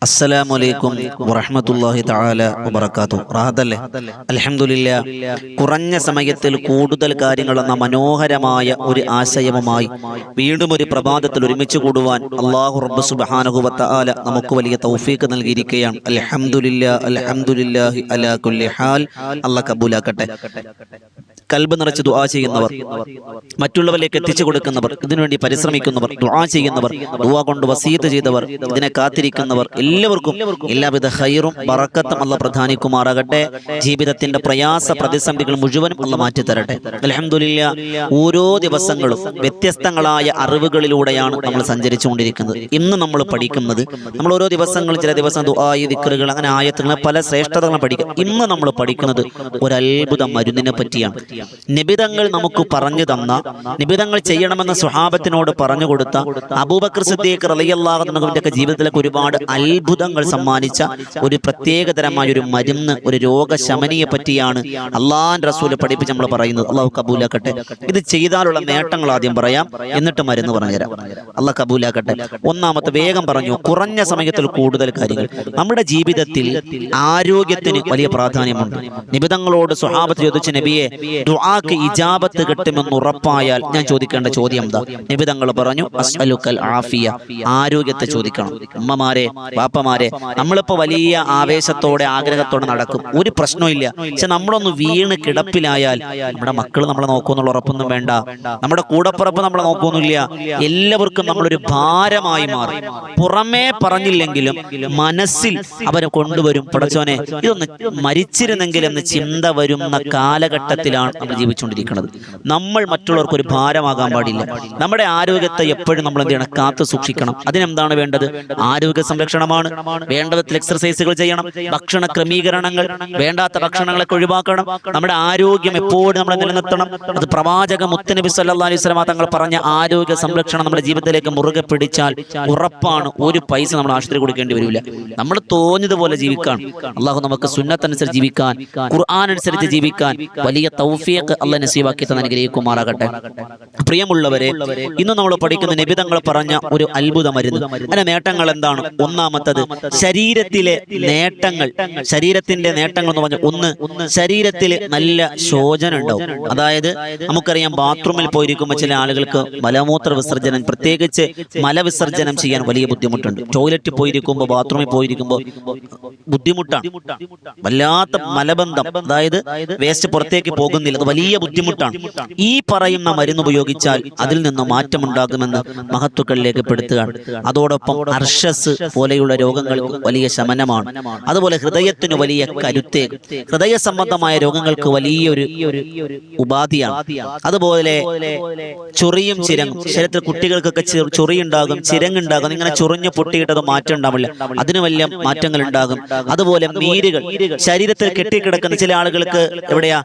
അസ്സലാമു അലൈക്കും വറഹ്മത്തുള്ളാഹി തആല വബറകാതുഹു. റാഹത്തല്ലേ? അൽഹംദുലില്ലാ. കുറഞ്ഞ സമയത്തിൽ കൂടുതൽ കാര്യങ്ങൾ എന്ന മനോഹരമായ ഒരു ആശയവുമായി വീണ്ടും ഒരു പ്രഭാതത്തിൽ ഒരുമിച്ച് കൂടുവാൻ അല്ലാഹു റബ്ബ് സുബ്ഹാനഹു വ തആല നമുക്ക് വലിയ തൗഫീഖ് നൽകിയിരിക്കുകയാണ്. അൽഹംദുലില്ലാ, അൽഹംദുലില്ലാഹി അലാ കുല്ലി ഹാൽ. അല്ലാഹ് കബൂലാക്കട്ടെ. കൽബ് നിറച്ച് ദുആ ചെയ്യുന്നവർ, മറ്റുള്ളവരിലേക്ക് എത്തിച്ചു കൊടുക്കുന്നവർ, ഇതിനുവേണ്ടി പരിശ്രമിക്കുന്നവർ, ദുആ ചെയ്യുന്നവർ, ദുആ കൊണ്ട് വസീയത്ത് ചെയ്തവർ, ഇതിനെ കാത്തിരിക്കുന്നവർ, എല്ലാവർക്കും എല്ലാവിധ ഖൈറും ബറക്കത്തും അല്ലാഹ് പ്രദാനിക്കുമാറാകട്ടെ. ജീവിതത്തിന്റെ പ്രയാസ പ്രതിസന്ധികൾ മുഴുവനും അല്ലാഹ് മാറ്റിത്തരട്ടെ. അൽഹംദുലില്ലാ. ഓരോ ദിവസങ്ങളും വ്യത്യസ്തങ്ങളായ അറിവുകളിലൂടെയാണ് നമ്മൾ സഞ്ചരിച്ചുകൊണ്ടിരിക്കുന്നത്. ഇന്ന് നമ്മൾ പഠിക്കുന്നത്, നമ്മൾ ഓരോ ദിവസങ്ങളും ചില ദിവസം ദുആ, ദിക്റുകൾ, അങ്ങനെ ആയത്തുകൾ, പല ശ്രേഷ്ഠതകളും പഠിക്കും. ഇന്ന് നമ്മൾ പഠിക്കുന്നത് ഒരു അത്ഭുത മരുന്നിനെ പറ്റിയാണ്. നിബിതങ്ങൾ നമുക്ക് പറഞ്ഞു തന്ന, നിബിതങ്ങൾ ചെയ്യണമെന്ന സ്വഹാബത്തിനോട് പറഞ്ഞു കൊടുത്ത അബൂബക്കർ സിദ്ദീഖ് റളിയല്ലാഹു അൻഹുവിന്റെ ജീവിതത്തിലേക്ക് ഒരുപാട് അത്ഭുതങ്ങൾ സമ്മാനിച്ച ഒരു പ്രത്യേകതരമായ ഒരു മരുന്ന്, ഒരു രോഗശമനിയെ പറ്റിയാണ് അല്ലാഹുവിന്റെ റസൂൽ പഠിപ്പിച്ച് നമ്മൾ പറയുന്നത്. അല്ലാഹു കബൂലാക്കട്ടെ. ഇത് ചെയ്താലുള്ള നേട്ടങ്ങൾ ആദ്യം പറയാം, എന്നിട്ട് മരുന്ന് പറഞ്ഞുതരാം. അല്ലാഹ് കബൂലാക്കട്ടെ. ഒന്നാമത്തെ വേഗം പറഞ്ഞു, കുറഞ്ഞ സമയത്തിൽ കൂടുതൽ കാര്യങ്ങൾ. നമ്മുടെ ജീവിതത്തിൽ ആരോഗ്യത്തിന് വലിയ പ്രാധാന്യമുണ്ട്. നിബിതങ്ങളോട് സ്വഹാബത്ത് ചോദിച്ച, നബിയെ, ദുആക്ക് ഇജാബത്ത് കിട്ടുമെന്ന് ഉറപ്പായാൽ ഞാൻ ചോദിക്കേണ്ട ചോദ്യം എന്താ? നിബിതങ്ങൾ പറഞ്ഞു, അസ്അലുക്കൽ ആഫിയ, ആരോഗ്യത്തെ ചോദിക്കണം. ഉമ്മമാരെ, ബാപ്പമാരെ, നമ്മളിപ്പോ വലിയ ആവേശത്തോടെ ആഗ്രഹത്തോടെ നടക്കും, ഒരു പ്രശ്നമില്ല. പക്ഷെ നമ്മളൊന്ന് വീണ് കിടപ്പിലായാൽ നമ്മുടെ മക്കൾ നമ്മളെ നോക്കുമെന്നുള്ള ഉറപ്പൊന്നും വേണ്ട, നമ്മുടെ കൂടപ്പുറപ്പ് നമ്മളെ നോക്കുന്നില്ല. എല്ലാവർക്കും നമ്മളൊരു ഭാരമായി മാറും. പുറമേ പറഞ്ഞില്ലെങ്കിലും മനസ്സിൽ അവരെ കൊണ്ടുവരും. പടച്ചോനെ, ഇതൊന്ന് മരിച്ചിരുന്നെങ്കിൽ എന്ന് ചിന്ത വരുന്ന കാലഘട്ടത്തിലാണ് നമ്മൾ ജീവിച്ചുകൊണ്ടിരിക്കുന്നത്. നമ്മൾ മറ്റുള്ളവർക്ക് ഒരു ഭാരമാകാൻ പാടില്ല. നമ്മുടെ ആരോഗ്യത്തെ എപ്പോഴും നമ്മൾ എന്ത് ചെയ്യണം? കാത്തു സൂക്ഷിക്കണം. അതിനെന്താണ് വേണ്ടത്? ആരോഗ്യ സംരക്ഷണമാണ്. വേണ്ട വിധത്തിൽ എക്സർസൈസുകൾ ചെയ്യണം, ഭക്ഷണ ക്രമീകരണങ്ങൾ, വേണ്ടാത്ത ഭക്ഷണങ്ങളൊക്കെ ഒഴിവാക്കണം. നമ്മുടെ ആരോഗ്യം എപ്പോഴും നമ്മൾ നിലനിർത്തണം. അത് പ്രവാചക മുത്തനബി സല്ലല്ലാഹു അലൈഹി വസല്ലം തങ്ങൾ പറഞ്ഞ ആരോഗ്യ സംരക്ഷണം നമ്മുടെ ജീവിതത്തിലേക്ക് മുറുകെ പിടിച്ചാൽ ഉറപ്പാണ് ഒരു പൈസ നമ്മൾ ആശുപത്രി കൊടുക്കേണ്ടി വരില്ല. നമ്മൾ തോന്നിയതുപോലെ ജീവിക്കാൻ, അള്ളാഹു നമുക്ക് സുന്നത്തനുസരിച്ച് ജീവിക്കാൻ, ഖുർആൻ അനുസരിച്ച് ജീവിക്കാൻ വലിയ തൗഫീഖ് അല്ലാഹ് നസീബാക്കി തന്നെ അനുഗ്രഹിക്കുമാറാകട്ടെ. പ്രിയമുള്ളവരെ, ഇന്ന് നമ്മൾ പഠിക്കുന്ന നിബിതങ്ങൾ പറഞ്ഞ ഒരു അത്ഭുത മരുന്ന്. അതിന്റെ നേട്ടങ്ങൾ എന്താണ്? ഒന്നാമത്തത്, ശരീരത്തിലെ നേട്ടങ്ങൾ. ശരീരത്തിന്റെ നേട്ടങ്ങൾ എന്ന് പറഞ്ഞാൽ, ഒന്ന്, ശരീരത്തിൽ നല്ല ശോചന ഉണ്ടാവും. അതായത് നമുക്കറിയാം, ബാത്റൂമിൽ പോയിരിക്കുമ്പോൾ ചില ആളുകൾക്ക് മലമൂത്ര വിസർജനം, പ്രത്യേകിച്ച് മലവിസർജനം ചെയ്യാൻ വലിയ ബുദ്ധിമുട്ടുണ്ട്. ടോയ്ലറ്റിൽ പോയിരിക്കുമ്പോൾ, ബാത്റൂമിൽ പോയിരിക്കുമ്പോൾ ബുദ്ധിമുട്ടാണ്, വല്ലാത്ത മലബന്ധം, അതായത് വേസ്റ്റ് പുറത്തേക്ക് പോകുന്നില്ല, അത് വലിയ ബുദ്ധിമുട്ടാണ്. ഈ പറയുന്ന മരുന്ന് ഉപയോഗിച്ചാൽ അതിൽ നിന്ന് മാറ്റമുണ്ടാകുമെന്ന് മഹത്തുക്കളിലേക്ക് പെടുത്തുകയാണ്. അതോടൊപ്പം അർഷസ് പോലെയുള്ള രോഗങ്ങൾക്ക് വലിയ ശമനമാണ്. അതുപോലെ ഹൃദയത്തിന് വലിയ കരുത്തേക്കും. ഹൃദയ സംബന്ധമായ രോഗങ്ങൾക്ക് വലിയൊരു ഉപാധിയാണ്. അതുപോലെ ചൊറിയും ചിരങ്ങും. ശരീരത്തിൽ കുട്ടികൾക്കൊക്കെ ചൊറിയുണ്ടാകും, ചിരങ്ങുണ്ടാകും. ഇങ്ങനെ ചൊറിഞ്ഞ് പൊട്ടിയിട്ടത് മാറ്റം ഉണ്ടാവില്ല, അതിന് വലിയ മാറ്റങ്ങൾ ഉണ്ടാകും. അതുപോലെ നീരുകൾ, ശരീരത്തിൽ കെട്ടിക്കിടക്കുന്ന ചില ആളുകൾക്ക് എവിടെയാ?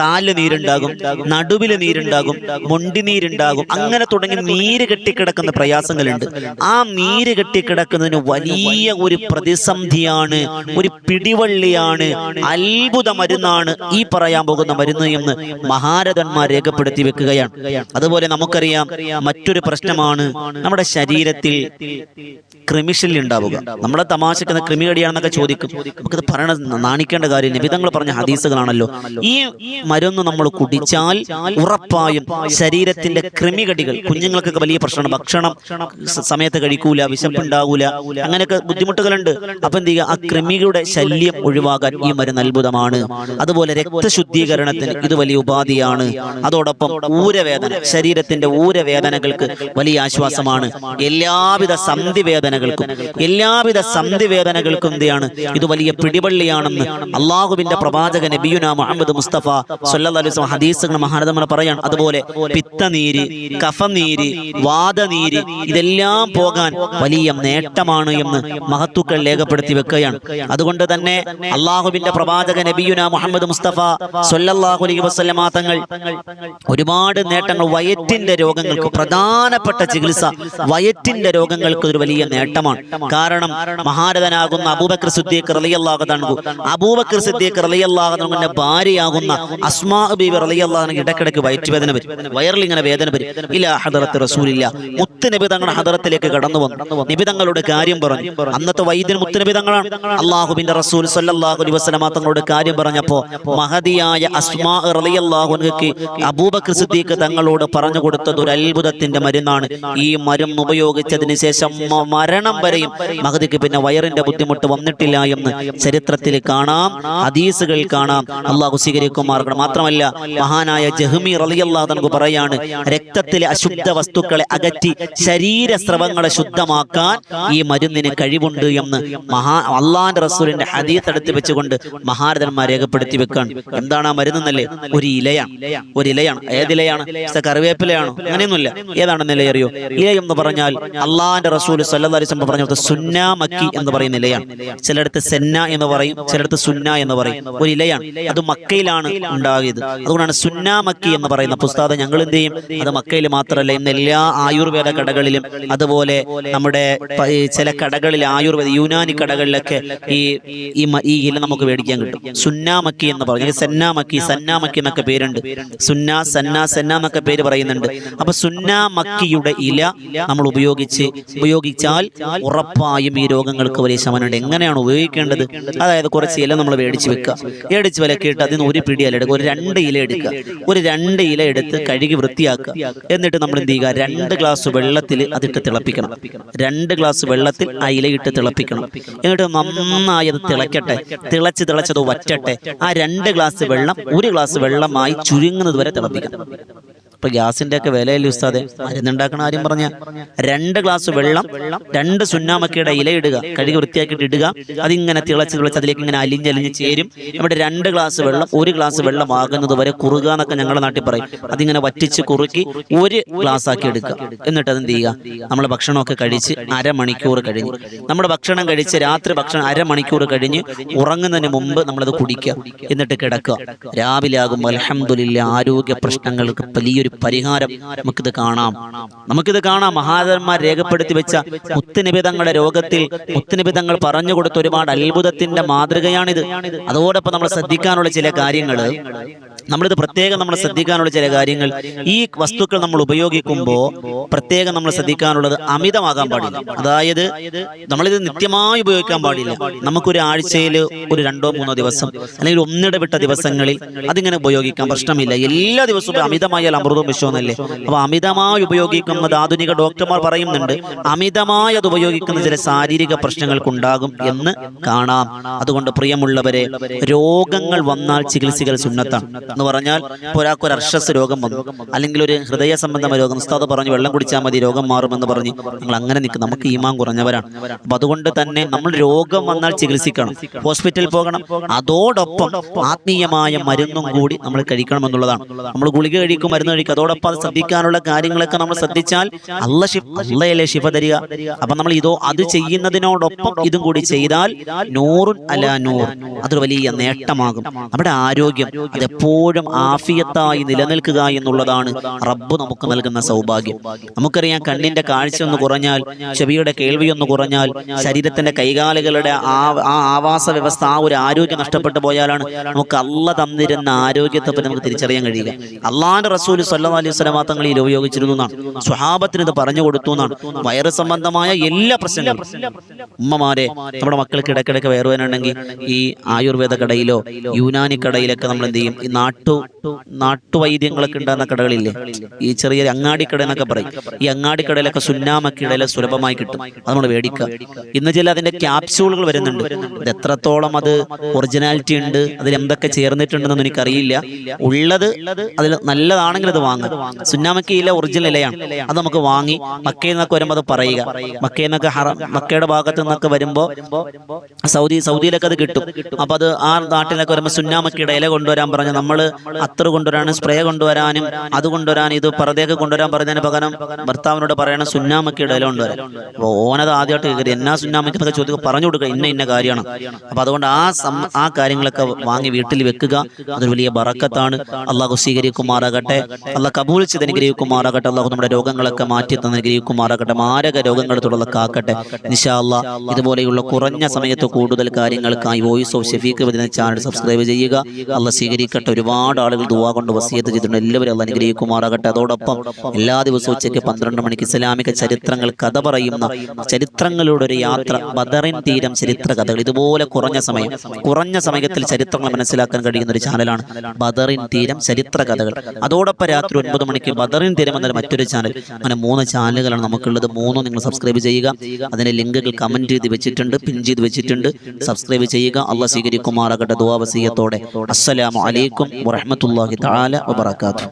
കാലില് നീരുണ്ടാകും, നടുവില് നീരുണ്ടാകും, മൊണ്ടി നീരുണ്ടാകും. അങ്ങനെ തുടങ്ങി നീര് കെട്ടിക്കിടക്കുന്ന പ്രയാസങ്ങളുണ്ട്. ആ നീര് കെട്ടിക്കിടക്കുന്നതിന് വലിയ ഒരു പ്രതിസന്ധിയാണ്, ഒരു പിടിവള്ളിയാണ്, അത്ഭുത മരുന്നാണ് ഈ പറയാൻ പോകുന്ന മരുന്ന് എന്ന് മഹാരഥന്മാർ രേഖപ്പെടുത്തി വെക്കുകയാണ്. അതുപോലെ നമുക്കറിയാം, മറ്റൊരു പ്രശ്നമാണ് നമ്മുടെ ശരീരത്തിൽ കൃമിശല്യം ഉണ്ടാവുക. നമ്മളെ തമാശക്കുന്ന കൃമികടിയാണെന്നൊക്കെ ചോദിക്കും. നമുക്കത് പറയണ നാണിക്കേണ്ട കാര്യം, നിബിതങ്ങൾ പറഞ്ഞ ഹദീസുകളാണല്ലോ. ഈ മരുന്ന് നമ്മൾ കുടിച്ചാൽ ഉറപ്പായും ശരീരത്തിന്റെ കൃമികടികൾ, കുഞ്ഞുങ്ങൾക്കൊക്കെ വലിയ പ്രശ്നമാണ്, ഭക്ഷണം സമയത്ത് കഴിക്കൂല, വിശപ്പുണ്ടാവൂല, അങ്ങനെയൊക്കെ ബുദ്ധിമുട്ടുകളുണ്ട്. അപ്പൊ എന്ത് ചെയ്യുക? ആ കൃമികളുടെ ശല്യം ഒഴിവാക്കാൻ ഈ മരുന്ന് അത്ഭുതമാണ്. അതുപോലെ രക്തശുദ്ധീകരണത്തിന് ഇത് വലിയ ഉപാധിയാണ്. അതോടൊപ്പം ഊരവേദന, ശരീരത്തിന്റെ ഊരവേദനകൾക്ക് വലിയ ആശ്വാസമാണ്. എല്ലാവിധ സന്ധിവേദനകൾക്കും എന്താണ്? ഇത് വലിയ പിടിവള്ളിയാണെന്ന് അള്ളാഹുവിന്റെ പ്രവാചക നബിയുനാ മുഹമ്മദ് മുസ്തഫ സ്വല്ലല്ലാഹു അലൈഹി വസല്ലം ഹദീസുകൾ മഹാരഥന്മാർ പറയാണ്. അതുപോലെ പിത്തനീര്, കഫനീര്, വാദനീര്, ഇതെല്ലാം പോകാൻ വലിയ നേട്ടമാണ് എന്ന് മഹത്തുക്കൾ രേഖപ്പെടുത്തി വെക്കുകയാണ്. അതുകൊണ്ട് തന്നെ അള്ളാഹുവിന്റെ പ്രവാചക നബിയുനാ മുഹമ്മദ് മുസ്തഫ സ്വല്ലല്ലാഹു അലൈഹി വസല്ലം തങ്ങൾ ഒരുപാട് നേട്ടങ്ങൾ, വയറ്റിന്റെ രോഗങ്ങൾക്ക് പ്രധാനപ്പെട്ട ചികിത്സ, വയറ്റിന്റെ രോഗങ്ങൾക്ക് ഒരു വലിയ നേട്ടം നേട്ടമാണ്. കാരണം മഹാരഥനാകുന്ന അബൂബക്കർ സിദ്ദീഖ് റളിയല്ലാഹു അൻഹു, അബൂബക്കർ സിദ്ദീഖ് റളിയല്ലാഹു അൻഹുവിന്റെ ഭാര്യയാകുന്ന അസ്മാ ബീവി റളിയല്ലാഹു അൻഹ ഇടക്കിടക്ക് വയറ്റുവേദന വരും, വയറിൽ ഇങ്ങനെ വേദന വരും. ഇലാ ഹദറത്ത് റസൂലില്ല, മുത്തുനബി തങ്ങളുടെ ഹദറത്തിലേക്ക് കടന്നു വന്നു, നബി തങ്ങളുടെ കാര്യം പറഞ്ഞു. അന്നത്തെ വൈദ്യൻ മുത്തുനബി തങ്ങളാണ്. അല്ലാഹുവിന്റെ റസൂൽ സ്വല്ലല്ലാഹു അലൈഹി വസല്ലം തങ്ങളുടെ കാര്യം പറഞ്ഞപ്പോൾ മഹദിയായ അസ്മാ റളിയല്ലാഹു അൻഹയ്ക്ക് അബൂബക്കർ സിദ്ദീഖ് തങ്ങളോട് പറഞ്ഞു കൊടുത്തത് ഒരു അത്ഭുതത്തിന്റെ മരുന്നാണ്. ഈ മരുന്ന് ഉപയോഗിച്ചതിന് ശേഷം മരണം വരെയും മഹദിക്ക് പിന്നെ വയറിന്റെ ബുദ്ധിമുട്ട് വന്നിട്ടില്ല എന്ന് ചരിത്രത്തിൽ കാണാം, ഹദീസുകൾ കാണാം. അള്ളാഹു സ്വീകരിക്കുമാറാകണം. മാത്രമല്ല മഹാനായ ജഹ്മി റളിയല്ലാഹു അൻഹു പറയാണ്, രക്തത്തിലെ അശുദ്ധ വസ്തുക്കളെ അകറ്റി ശരീരസ്രവങ്ങളെ ശുദ്ധമാക്കാൻ ഈ മരുന്നിന് കഴിവുണ്ട് എന്ന് അള്ളാന്റെ റസൂലിന്റെ ഹദീസ് എടുത്ത് വെച്ചുകൊണ്ട് മഹാരഥന്മാർ രേഖപ്പെടുത്തി വെക്കാണ്. എന്താണ് ആ മരുന്നെന്നല്ലേ? ഒരു ഇലയാണ്. ഏതിലയാണ്? കറിവേപ്പിലയാണോ? അങ്ങനെയൊന്നുമില്ല. ഏതാണെന്ന് ഇല അറിയോ? ഇല എന്ന് പറഞ്ഞാൽ അള്ളാന്റെ റസൂൽ സല്ലല്ലാഹു അലൈഹി വസല്ലം പറഞ്ഞത് സുന്നാ മക്കി എന്ന് പറയുന്ന ഇലയാണ്. ചിലടത്ത് സെന്ന എന്ന് പറയും, ചിലടത്ത് സുന്ന എന്ന് പറയും. ഒരു ഇലയാണ്, അത് മക്കയിലാണ് ഉണ്ടാകിയത്. അതുകൊണ്ടാണ് സുന്നാ മക്കി എന്ന് പറയുന്ന പുസ്തകം. ഞങ്ങൾ എന്ത് ചെയ്യും? അത് മക്കയിൽ മാത്രമല്ല, ഇന്ന് എല്ലാ ആയുർവേദ കടകളിലും അതുപോലെ നമ്മുടെ ചില കടകളിൽ ആയുർവേദ യുനാനി കടകളിലൊക്കെ ഈ ഇല നമുക്ക് മേടിക്കാൻ കിട്ടും. സുന്നാ മക്കി എന്ന് പറഞ്ഞു, സെന്നാ മക്കി, സന്നാ മക്കി എന്നൊക്കെ പേരുണ്ട്. സുന്ന, സന്ന, സെന്ന എന്നൊക്കെ പേര് പറയുന്നുണ്ട്. അപ്പൊ സുന്നാ മക്കിയുടെ ഇല നമ്മൾ ഉപയോഗിച്ചാൽ ഉറപ്പായും ഈ രോഗങ്ങൾക്ക് വലിയ ശമനമുണ്ട്. എങ്ങനെയാണ് ഉപയോഗിക്കേണ്ടത്? അതായത് കുറച്ച് ഇല നമ്മൾ മേടിച്ച് വെക്കുക, മേടിച്ച് വിലക്കിയിട്ട് അതിന് ഒരു പിടി ഇല എടുക്കുക, ഒരു 2 ഇല എടുക്കുക. ഒരു 2 ഇല എടുത്ത് കഴുകി വൃത്തിയാക്കുക. എന്നിട്ട് നമ്മൾ എന്ത് ചെയ്യുക? 2 ഗ്ലാസ് വെള്ളത്തിൽ അതിട്ട് തിളപ്പിക്കണം. 2 ഗ്ലാസ് വെള്ളത്തിൽ ആ ഇലയിട്ട് തിളപ്പിക്കണം. എന്നിട്ട് നന്നായി അത് തിളക്കട്ടെ. തിളച്ചത് വറ്റട്ടെ. ആ 2 ഗ്ലാസ് വെള്ളം 1 ഗ്ലാസ് വെള്ളമായി ചുരുങ്ങുന്നത് വരെ തിളപ്പിക്കണം. ഇപ്പൊ ഗ്യാസിന്റെ ഒക്കെ വിലയല്ലേ ഉസ്താദെ? മരുന്നുണ്ടാക്കണ കാര്യം പറഞ്ഞ 2 ഗ്ലാസ് വെള്ളം 2 സുന്നാമക്കയുടെ ഇല ഇടുക, കഴുകി വൃത്തിയാക്കിയിട്ട് ഇടുക. അതിങ്ങനെ തിളച്ച് അതിലേക്ക് ഇങ്ങനെ അലിഞ്ഞലിഞ്ഞ് ചേരും. നമ്മുടെ 2 ഗ്ലാസ് വെള്ളം 1 ഗ്ലാസ് വെള്ളം ആകുന്നത് വരെ കുറുക എന്നൊക്കെ ഞങ്ങളുടെ നാട്ടിൽ പറയും. അതിങ്ങനെ വറ്റിച്ച് കുറുക്കി 1 ഗ്ലാസ് ആക്കി എടുക്കുക. എന്നിട്ട് അതെന്ത് ചെയ്യുക? നമ്മൾ ഭക്ഷണമൊക്കെ കഴിച്ച് അരമണിക്കൂർ കഴിഞ്ഞ്, നമ്മുടെ ഭക്ഷണം കഴിച്ച് രാത്രി ഭക്ഷണം അരമണിക്കൂർ കഴിഞ്ഞ് ഉറങ്ങുന്നതിന് മുമ്പ് നമ്മളത് കുടിക്കുക. എന്നിട്ട് കിടക്കുക. രാവിലെ ആകുമ്പോൾ അൽഹംദുലില്ലാഹ് ആരോഗ്യ പ്രശ്നങ്ങൾക്ക് വലിയൊരു പരിഹാരം നമുക്കിത് കാണാം. മഹാരഥന്മാർ രേഖപ്പെടുത്തി വെച്ച മുത്തുനബി തങ്ങളുടെ രോഗത്തിൽ മുത്തുനബി തങ്ങൾ പറഞ്ഞു കൊടുത്ത ഒരുപാട് അത്ഭുതത്തിന്റെ മാതൃകയാണിത്. അതോടൊപ്പം നമ്മൾ ശ്രദ്ധിക്കാനുള്ള ചില കാര്യങ്ങൾ, നമ്മളിത് പ്രത്യേകം നമ്മൾ ശ്രദ്ധിക്കാനുള്ള ചില കാര്യങ്ങൾ, ഈ വസ്തുക്കൾ നമ്മൾ ഉപയോഗിക്കുമ്പോൾ പ്രത്യേകം നമ്മൾ ശ്രദ്ധിക്കാനുള്ളത് അമിതമാകാൻ പാടില്ല. അതായത് നമ്മളിത് നിത്യമായി ഉപയോഗിക്കാൻ പാടില്ല. നമുക്കൊരു ആഴ്ചയിൽ ഒരു 2-3 ദിവസം അല്ലെങ്കിൽ ഒന്നിടവിട്ട ദിവസങ്ങളിൽ അതിങ്ങനെ ഉപയോഗിക്കാൻ പ്രശ്നമില്ല. എല്ലാ ദിവസവും അമിതമായാൽ അമൃതവും വിഷമൊന്നല്ലേ? അപ്പൊ അമിതമായി ഉപയോഗിക്കുന്നത് ആധുനിക ഡോക്ടർമാർ പറയുന്നുണ്ട്, അമിതമായി അത് ഉപയോഗിക്കുന്ന ചില ശാരീരിക പ്രശ്നങ്ങൾക്കുണ്ടാകും എന്ന് കാണാം. അതുകൊണ്ട് പ്രിയമുള്ളവരെ, രോഗങ്ങൾ വന്നാൽ ചികിത്സകൾ സുന്നത്താണ് എന്ന് പറഞ്ഞാൽ, ഒരാൾക്കൊരു അർഷസ് രോഗം വന്നു, അല്ലെങ്കിൽ ഒരു ഹൃദയ സംബന്ധമായ രോഗം, ഉസ്താദ് പറഞ്ഞു വെള്ളം കുടിച്ചാൽ മതി രോഗം മാറുമെന്ന് പറഞ്ഞ് നമ്മൾ അങ്ങനെ നിൽക്കും. നമുക്ക് ഈമാൻ കുറഞ്ഞവരാണ്. അപ്പൊ അതുകൊണ്ട് തന്നെ നമ്മൾ രോഗം വന്നാൽ ചികിത്സിക്കണം, ഹോസ്പിറ്റലിൽ പോകണം. അതോടൊപ്പം ആത്മീയമായ മരുന്നും കൂടി നമ്മൾ കഴിക്കണം എന്നുള്ളതാണ്. നമ്മൾ ഗുളിക കഴിക്കും, മരുന്ന് കഴിക്കും, അതോടൊപ്പം അത് ശ്രദ്ധിക്കാനുള്ള കാര്യങ്ങളൊക്കെ നമ്മൾ ശ്രദ്ധിച്ചാൽ അള്ളയല്ലേ ശിഫ തരിക. അപ്പൊ നമ്മൾ അത് ചെയ്യുന്നതിനോടൊപ്പം ഇതും കൂടി ചെയ്താൽ നൂറുൻ അലാ നൂർ, അതൊരു വലിയ നേട്ടമാകും. നമ്മുടെ ആരോഗ്യം അതെപ്പോഴും ആഫിയത്തായി നിലനിൽക്കുക എന്നുള്ളതാണ് റബ്ബ് നമുക്ക് നൽകുന്ന സൗഭാഗ്യം. നമുക്കറിയാം, കണ്ണിന്റെ കാഴ്ച ഒന്ന് കുറഞ്ഞാൽ, ചെവിയുടെ കേൾവി ഒന്ന് കുറഞ്ഞാൽ, ശരീരത്തിന്റെ കൈകാലുകളുടെ ആ ആവാസ വ്യവസ്ഥ, ആ ഒരു ആരോഗ്യം നഷ്ടപ്പെട്ടു പോയാലാണ് നമുക്ക് അള്ളാഹ് തന്നിരുന്ന ആരോഗ്യത്തെ പറ്റി നമുക്ക് തിരിച്ചറിയാൻ കഴിയുക. അള്ളാന്റെ റസൂൽ സല്ലല്ലാഹു അലൈഹി വസല്ലം തങ്ങളിൽ ഇത് ഉപയോഗിച്ചിരുന്നു എന്നാണ്, സ്വഹാബത്തിന് ഇത് പറഞ്ഞു കൊടുത്തു എന്നാണ്. വയറ് സംബന്ധമായ എല്ലാ പ്രശ്നങ്ങളും, ഉമ്മമാരെ, നമ്മുടെ മക്കൾക്ക് ഇടയ്ക്കിടയ്ക്ക് വയറുവേദനയുണ്ടെങ്കിൽ ഈ ആയുർവേദ കടയിലോ യുനാനി കടയിലൊക്കെ നമ്മൾ എന്ത് ചെയ്യും? ഈ നാട്ടുവൈദ്യങ്ങളൊക്കെ ഉണ്ടാകുന്ന കടകളില്ലേ, ഈ ചെറിയ അങ്ങാടിക്കട എന്നൊക്കെ പറയും. ഈ അങ്ങാടിക്കടയിലൊക്കെ സുന്നാമക്കടയിലെ സുലഭമായി കിട്ടും. അത് നമ്മൾ മേടിക്കുക. ഇന്ന് ചില അതിന്റെ ക്യാപ്സ്യൂളുകൾ വരുന്നുണ്ട്. ഇത് എത്രത്തോളം അത് ഒറിജിനാലിറ്റി ഉണ്ട്, അതിൽ എന്തൊക്കെ ചേർന്നിട്ടുണ്ടെന്നൊന്നും എനിക്കറിയില്ല. ഉള്ളത് അതിൽ നല്ലതാണെങ്കിൽ അത് വാങ്ങുക. സുന്നാമക്കയിലെ ഒറിജിനൽ ഇലയാണ്, അത് നമുക്ക് വാങ്ങി മക്കയിൽ നിന്നൊക്കെ വരുമ്പോൾ അത് പറയുക. മക്കയുടെ ഭാഗത്ത് നിന്നൊക്കെ വരുമ്പോൾ സൗദിയിലൊക്കെ അത് കിട്ടും. അപ്പൊ അത് ആ നാട്ടിലൊക്കെ വരുമ്പോൾ സുന്നാമക്കയുടെ ഇല കൊണ്ടുവരാൻ പറഞ്ഞ, നമ്മൾ അത്തർ കൊണ്ടുവരാനും സ്പ്രേ കൊണ്ടുവരാനും അത് കൊണ്ടുവരാനും ഇത് പുറത്തേക്ക് കൊണ്ടുവരാൻ പറഞ്ഞതിന് പകരം ഭർത്താവിനോട് പറയണം സുന്നാമക്കയുടെ ഇല കൊണ്ടുവരാൻ. അപ്പോൾ ഓനത് ആദ്യമായിട്ട് കയറി എന്നാ സുന്നാമക്കൊക്കെ ചോദിക്കുക, പറഞ്ഞു കൊടുക്കുക ഇന്ന കാര്യമാണ്. അപ്പൊ അതുകൊണ്ട് ആ കാര്യങ്ങളൊക്കെ വാങ്ങി വീട്ടിൽ വെക്കുക. അതൊരു വലിയ ബറക്കത്താണ്. അള്ളാഹു സ്വീകരിക്കുമാറാകട്ടെ. അള്ളാഹ് കബൂൽ ചെയ്ത് അനുഗ്രഹിക്കുമാറാകട്ടെ. അള്ളാഹു നമ്മുടെ രോഗങ്ങളൊക്കെ മാറ്റി തന്ന് അനുഗ്രഹിക്കുമാറാകട്ടെ. മാരക രോഗങ്ങൾ തുടർന്ന് കാക്കട്ടെ ഇൻഷാ അല്ലാഹ്. ഇതുപോലെയുള്ള കുറഞ്ഞ സമയത്ത് കൂടുതൽ കാര്യങ്ങൾക്കായി വോയിസ് ഓഫ് ഷഫീഖ് എന്ന ചാനൽ സബ്സ്ക്രൈബ് ചെയ്യുക. അള്ളാഹ് സ്വീകരിക്കട്ടെ. ഒരുപാട് ആളുകൾ ദുആ കൊണ്ട് വസിയത്ത് ചെയ്തിട്ടുണ്ട്. എല്ലാവരും അള്ളാഹ് അനുഗ്രഹിക്കുമാറാകട്ടെ. അതോടൊപ്പം എല്ലാ ദിവസവും ഉച്ചയ്ക്ക് 12 മണിക്ക് ഇസ്ലാമിക ചരിത്രങ്ങൾ കഥ പറയുന്ന ചരിത്രങ്ങളുടെ ഒരു യാത്ര, ബദറിൻ തീരം ചരിത്ര കഥകൾ. ഇതുപോലെ കുറഞ്ഞ സമയത്തിൽ ചരിത്രങ്ങൾ മനസ്സിലാക്കാൻ കഴിയുന്ന ഒരു ചാനലാണ് ബദറിൻ തീരം ചരിത്ര കഥകൾ. അതോടൊപ്പം രാത്രി 9 മണിക്ക് ബദറിൻ തീരം എന്ന മറ്റൊരു ചാനൽ. അങ്ങനെ 3 ചാനലുകളാണ് നമുക്കുള്ളത്. 3 നിങ്ങൾ സബ്സ്ക്രൈബ് ചെയ്യുക. അതിന്റെ ലിങ്കുകൾ കമന്റ് ചെയ്ത് വെച്ചിട്ടുണ്ട്, പിൻ ചെയ്ത് വെച്ചിട്ടുണ്ട്. സബ്സ്ക്രൈബ് ചെയ്യുക. അള്ളാഹ് സ്വീകരിക്കുമാറാകട്ടെ. ദുആ വസിയത്തോടെ. അസ്സലാമു അലൈക്കും വറഹ്മത്തുള്ളാഹി തആല വബറകാതുഹു.